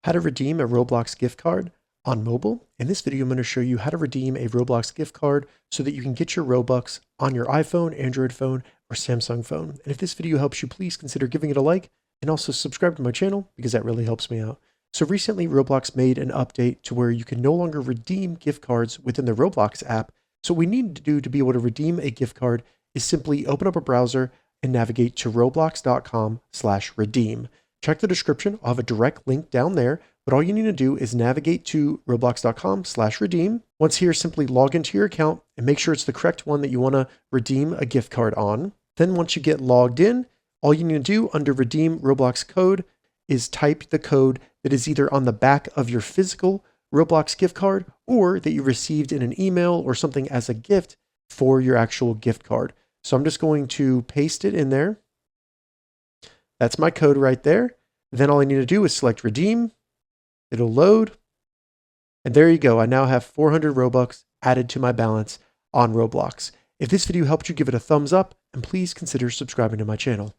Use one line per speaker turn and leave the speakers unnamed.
How to redeem a Roblox gift card on mobile. In this video, I'm going to show you how to redeem a Roblox gift card so that you can get your Robux on your iPhone, Android phone, or Samsung phone. And if this video helps you, please consider giving it a like and also subscribe to my channel because that really helps me out. So recently, Roblox made an update to where you can no longer redeem gift cards within the Roblox app. So what we need to do to be able to redeem a gift card is simply open up a browser and navigate to roblox.com/redeem. Check the description. I'll have a direct link down there, but all you need to do is navigate to roblox.com/redeem. Once here, simply log into your account and make sure it's the correct one that you want to redeem a gift card on. Then once you get logged in, all you need to do under redeem Roblox code is type the code that is either on the back of your physical Roblox gift card or that you received in an email or something as a gift for your actual gift card. So I'm just going to paste it in there. That's my code right there. Then all I need to do is select redeem. It'll load. And there you go. I now have 400 Robux added to my balance on Roblox. If this video helped you, give it a thumbs up and please consider subscribing to my channel.